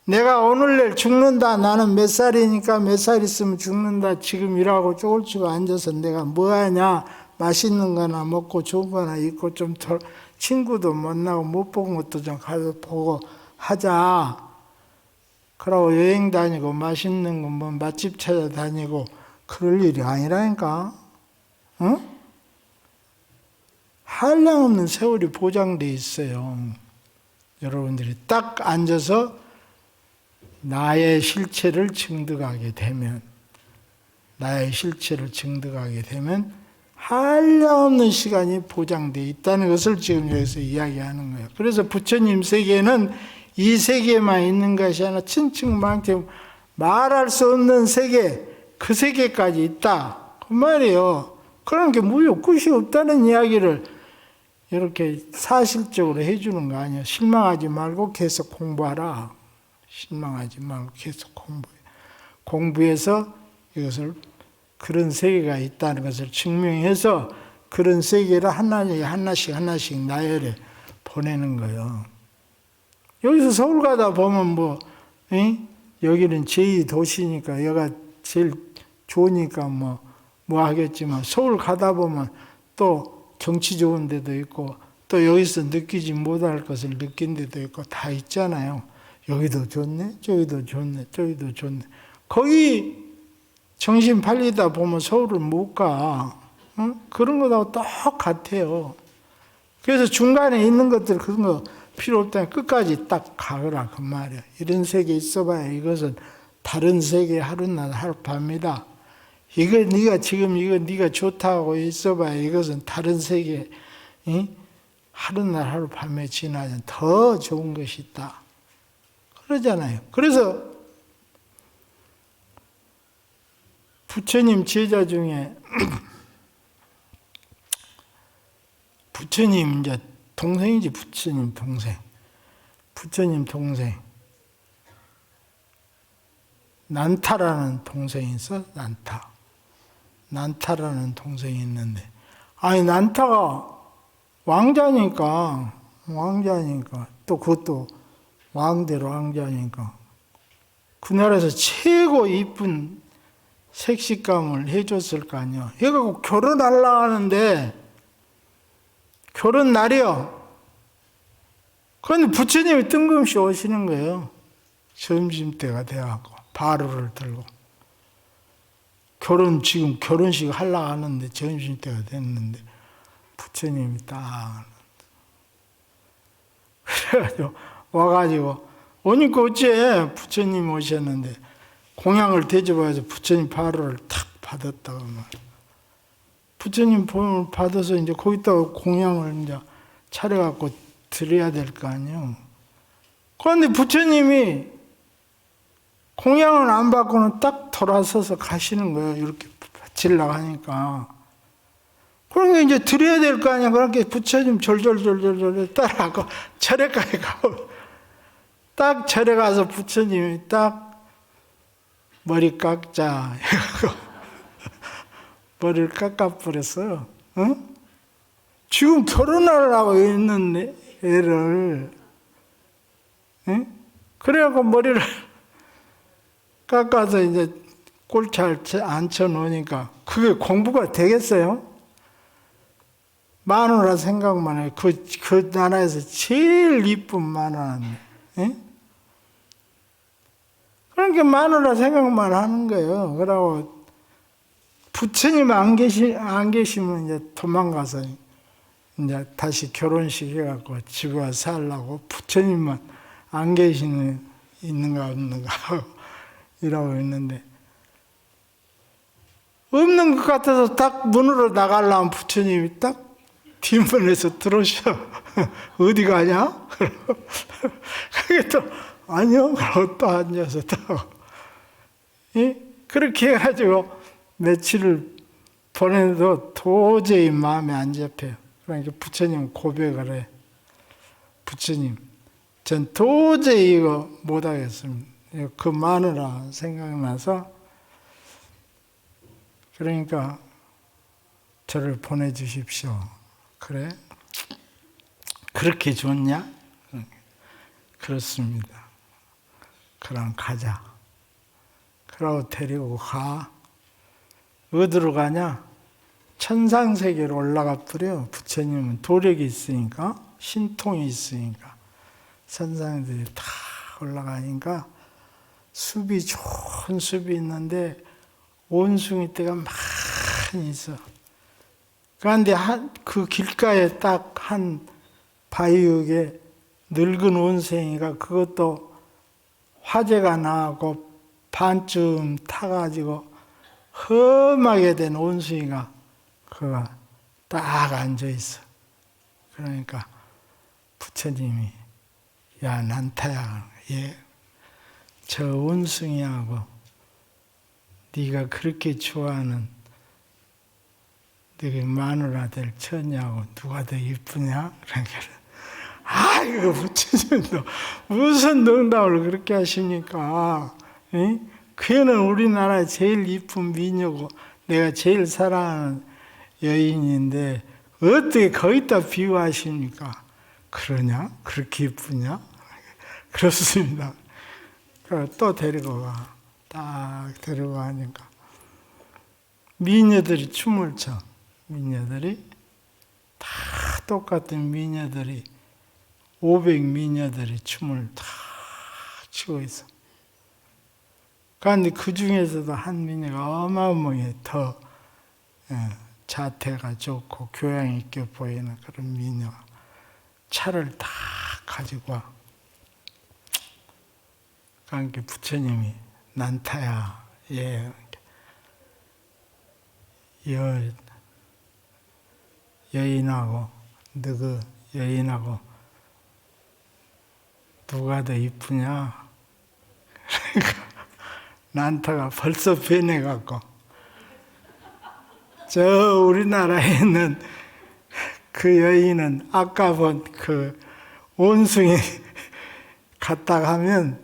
내가 오늘 내일 죽는다. 나는 몇 살이니까 몇 살 있으면 죽는다. 지금 일하고 쪼글쪼글 앉아서 내가 뭐하냐. 맛있는 거나 먹고 좋은 거나 입고 좀 더 친구도 만나고 못 본 것도 좀 가서 보고 하자. 그러고 여행 다니고 맛있는 거 뭐 맛집 찾아다니고 그럴 일이 아니라니까. 응? 한량없는 세월이 보장돼 있어요. 여러분들이 딱 앉아서 나의 실체를 증득하게 되면 한량없는 시간이 보장되어 있다는 것을 지금 여기서 이야기하는 거예요. 그래서 부처님 세계는 이 세계만 있는 것이 아니라 천층만층 말할 수 없는 세계, 그 세계까지 있다. 그 말이에요. 그런 게 무효 끝이 없다는 이야기를 이렇게 사실적으로 해주는 거 아니에요. 실망하지 말고 계속 공부하라. 실망하지 말고 계속 공부해서 이것을 그런 세계가 있다는 것을 증명해서 그런 세계를 하나씩 나열해 보내는 거예요. 여기서 서울 가다 보면 뭐 여기는 제2도시니까 여기가 제일 좋으니까 뭐 하겠지만 서울 가다 보면 또 경치 좋은 데도 있고 또 여기서 느끼지 못할 것을 느낀 데도 있고 다 있잖아요. 여기도 좋네, 저기도 좋네, 저기도 좋네. 거기 정신 팔리다 보면 서울을 못 가. 그런 거하고 똑같아요. 그래서 중간에 있는 것들 그런 거 필요 없다면 끝까지 딱 가거라 그 말이야. 이런 세계 있어봐야 이것은 다른 세계 하루날 하룻밤이다. 이거 네가 지금 이거 네가 좋다고 있어봐야 이것은 다른 세계 하루날 하룻밤에 지나면 더 좋은 것이 있다. 그러잖아요. 그래서 부처님 제자 중에 부처님 이제 동생이지. 부처님 동생 난타라는 동생이 있어. 난타라는 동생이 있는데 아니 난타가 왕자니까 또 그것도 왕대로 왕자니까 그 나라에서 최고 이쁜 색식감을 해줬을 거 아니야. 해갖고 결혼하려고 하는데 결혼 날이요. 그런데 부처님이 뜬금없이 오시는 거예요. 점심때가 돼갖고 바루를 들고 지금 결혼식 하려고 하는데 점심때가 됐는데 부처님이 딱 그래가지고 와가지고 오니까 어째 부처님 오셨는데 공양을 대접해서 부처님 바루를 탁 받았다고 말. 부처님 보험을 받아서 이제 거기다가 공양을 이제 차려갖고 드려야 될 거 아니에요. 그런데 부처님이 공양을 안 받고는 딱 돌아서서 가시는 거예요. 이렇게 바치려고 하니까. 그러니까 이제 드려야 될 거 아니야. 그렇게 부처님 졸졸 따라가고 절에까지 가고 딱 절에 가서 부처님이 딱 머리 깎자 해가지고 머리를 깎아버렸어요. 응? 지금 결혼하려고 있는 애를 응? 그래갖고 머리를 깎아서 이제 꼴잘 앉혀놓으니까 그게 공부가 되겠어요? 마누라 생각만 해. 그 나라에서 제일 이쁜 마누라인데. 그러니까 마누라 생각만 하는 거예요. 그러고 부처님 안 계시면 이제 도망가서 이제 다시 결혼식 해갖고 집에 와서 살라고 부처님만 안 있는가 없는가 이러고 있는데 없는 것 같아서 딱 문으로 나가려면 부처님이 딱 뒷문에서 들어오셔. 어디 가냐? 그게 또 아니요. 그러고 또 앉아서 또 그렇게 해가지고 며칠을 보내도 도저히 마음에 안 잡혀요. 그러니까 부처님 고백을 해. 부처님, 전 도저히 이거 못하겠습니다. 그 마누라 생각나서 그러니까 저를 보내주십시오. 그래? 그렇게 좋냐? 그렇습니다. 그럼 가자. 그러고 데리고 가. 어디로 가냐? 천상세계로 올라가 버려. 부처님은 도력이 있으니까, 신통이 있으니까. 천상들이 다 올라가니까 숲이 좋은 숲이 있는데 원숭이 떼가 많이 있어. 그런데 그 길가에 딱 한 바위역에 늙은 원숭이가 그것도 화재가 나고 반쯤 타가지고 험하게 된 원숭이가 그가 딱 앉아 있어. 그러니까 부처님이 야 난타야, 저 원숭이하고 네가 그렇게 좋아하는 너희 마누라들 처녀하고 누가 더 이쁘냐? 그러니까 아이고 부처님도 무슨 농담을 그렇게 하십니까? 걔는 우리나라에 제일 이쁜 미녀고 내가 제일 사랑하는 여인인데 어떻게 거기다 비유하십니까? 그러냐? 그렇게 이쁘냐? 그렇습니다. 또 데리고 가. 딱 데리고 가니까 미녀들이 춤을 춰. 미녀들이 다 똑같은 미녀들이 500미녀들이 춤을 다 추고 있어. 그런데 그 중에서도 한 미녀가 어마어마하게 더 자태가 좋고 교양 있게 보이는 그런 미녀가 차를 다 가지고 와. 그러니까 부처님이 난타야, 여인하고 너그 여인하고 누가 더 이쁘냐? 그러니까 난타가 벌써 변해갖고 저 우리나라에 있는 그 여인은 아까 본 그 원숭이 갔다 가면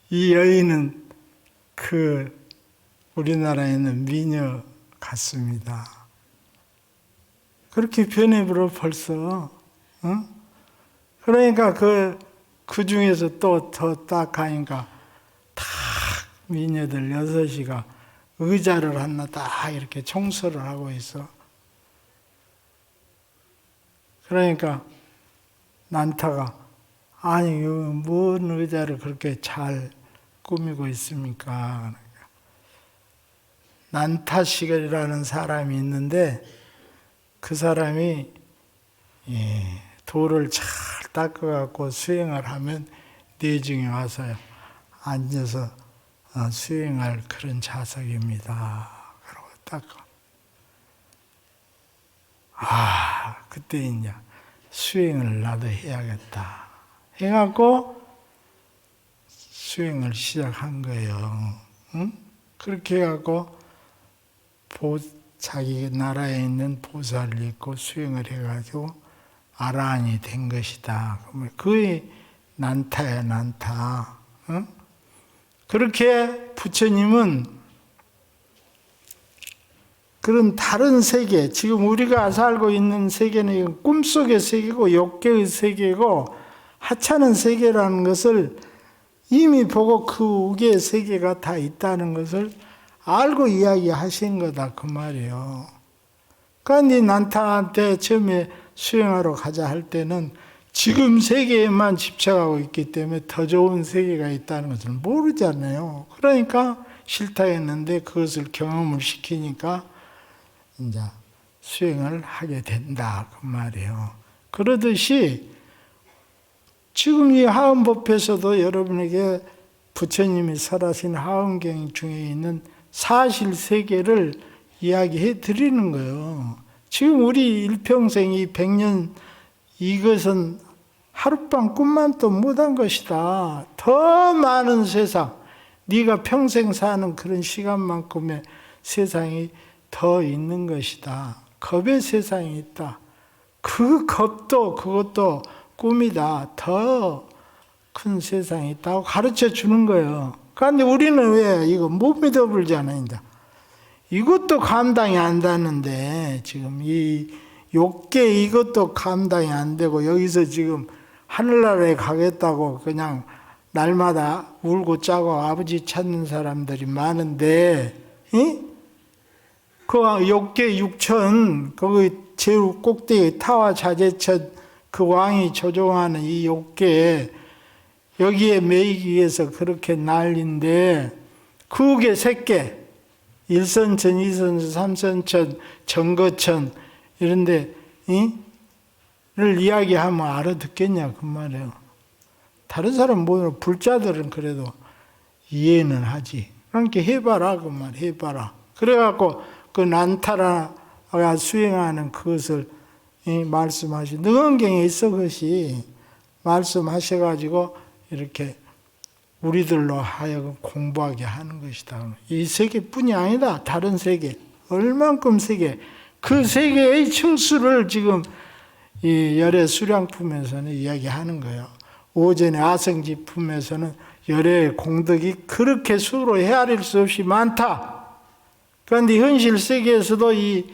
이 여인은 그 우리나라에 있는 미녀 같습니다. 그렇게 변해버려 벌써. 그러니까 그 중에서 또 더 딱 가니까 다 미녀들 6이가 의자를 하나 딱 이렇게 청소를 하고 있어. 그러니까 난타가 아니 뭔 의자를 그렇게 잘 꾸미고 있습니까? 난타식이라는 사람이 있는데 그 사람이 돌을 잘 닦아갖고 수행을 하면 내중에 와서 앉아서 수행할 그런 자석입니다. 그러고 닦아. 그때 이제 수행을 나도 해야겠다. 해갖고 수행을 시작한 거예요. 응? 그렇게 해갖고 자기 나라에 있는 보살을 입고 수행을 해가지고 아라한이 된 것이다. 그게 난타야, 난타. 응? 그렇게 부처님은 그런 다른 세계, 지금 우리가 살고 있는 세계는 꿈속의 세계고 욕계의 세계고 하찮은 세계라는 것을 이미 보고 그 우계의 세계가 다 있다는 것을 알고 이야기하신 거다 그 말이에요. 그런데 난타한테 처음에 수행하러 가자 할 때는 지금 세계에만 집착하고 있기 때문에 더 좋은 세계가 있다는 것을 모르잖아요. 그러니까 싫다 했는데 그것을 경험을 시키니까 이제 수행을 하게 된다 그 말이에요. 그러듯이 지금 이 하음법에서도 여러분에게 부처님이 설하신 하음경 중에 있는 사실 세계를 이야기해 드리는 거예요. 지금 우리 일평생이 100년 이것은 하룻밤 꿈만도 못한 것이다. 더 많은 세상, 네가 평생 사는 그런 시간만큼의 세상이 더 있는 것이다. 겁의 세상이 있다. 그 겁도 그것도 꿈이다. 더 큰 세상이 있다고 가르쳐 주는 거예요. 그런데 우리는 왜 이거 못 믿어버리잖아, 이제. 이것도 감당이 안 되는데, 지금 이 욕계 이것도 감당이 안 되고, 여기서 지금 하늘나라에 가겠다고 그냥 날마다 울고 짜고 아버지 찾는 사람들이 많은데, 그 욕계 육천, 거기 제일 꼭대기 타와 자재천 그 왕이 조종하는 이 욕계, 여기에 매이기 위해서 그렇게 난리인데, 그게 셋개, 일선천, 이선천, 삼선천, 정거천, 이런데, 를 이야기하면 알아듣겠냐, 그 말이에요. 다른 사람 모르는 불자들은 그래도 이해는 하지. 그러니까 해봐라, 그 말, 해봐라. 그래갖고 그 난타라가 수행하는 그것을 말씀하시, 능언경에 있어, 그것이. 말씀하셔가지고 이렇게 우리들로 하여금 공부하게 하는 것이다. 이 세계뿐이 아니다. 다른 세계. 얼만큼 세계. 그 세계의 층수를 지금 이 열애 수량품에서는 이야기하는 거예요. 오전에 아성지품에서는 열애의 공덕이 그렇게 수로 헤아릴 수 없이 많다. 그런데 현실 세계에서도 이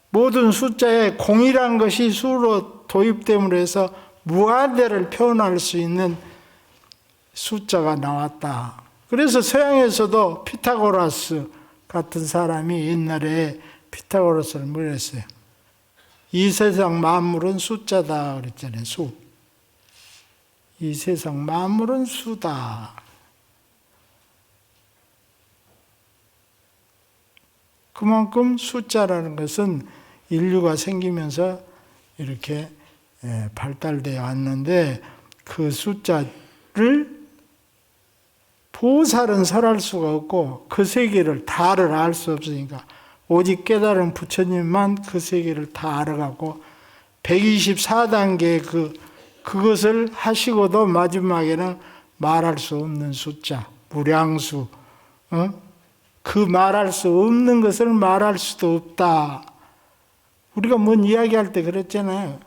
모든 숫자에 공이란 것이 수로 도입됨으로 해서 무한대를 표현할 수 있는 숫자가 나왔다. 그래서 서양에서도 피타고라스 같은 사람이 옛날에 피타고라스를 물었어요. 이 세상 만물은 숫자다 그랬잖아요. 수. 이 세상 만물은 수다. 그만큼 숫자라는 것은 인류가 생기면서 이렇게 발달되어 왔는데, 그 숫자를 보살은 설할 수가 없고 그 세계를 다를 알 수 없으니까 오직 깨달은 부처님만 그 세계를 다 알아가고 124단계 그것을 하시고도 마지막에는 말할 수 없는 숫자, 무량수, 그 말할 수 없는 것을 말할 수도 없다. 우리가 뭔 이야기할 때 그랬잖아요.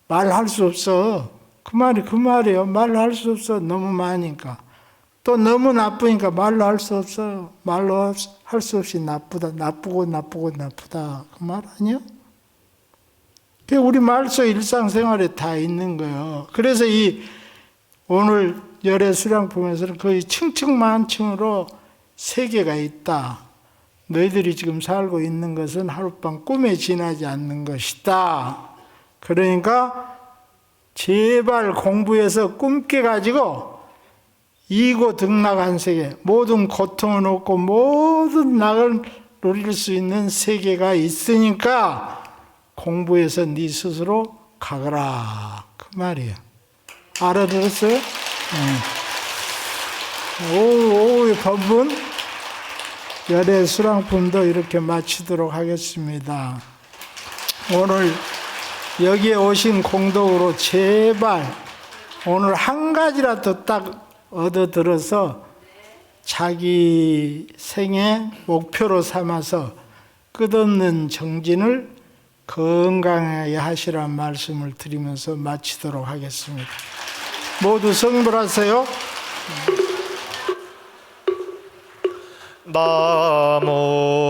말할 수 없어. 그 말이에요. 말할 수 없어. 너무 많으니까. 또 너무 나쁘니까 말로 할 수 없어. 말로 할 수 없이 나쁘다. 나쁘고 나쁘다. 그 말 아니야? 그게 우리 말소 일상생활에 다 있는 거예요. 그래서 이 오늘 열애 수량품에서는 거의 층층만층으로 세계가 있다. 너희들이 지금 살고 있는 것은 하룻밤 꿈에 지나지 않는 것이다. 그러니까 제발 공부해서 꿈 깨가지고 이고 등락한 세계, 모든 고통은 없고 모든 낙을 누릴 수 있는 세계가 있으니까 공부해서 네 스스로 가거라. 그 말이에요. 알아들었어요? 오후의 법은 열애 수량품도 이렇게 마치도록 하겠습니다. 오늘 여기에 오신 공덕으로 제발 오늘 한 가지라도 딱 얻어들어서 자기 생애 목표로 삼아서 끝없는 정진을 건강하게 하시란 말씀을 드리면서 마치도록 하겠습니다. 모두 성불하세요. 나모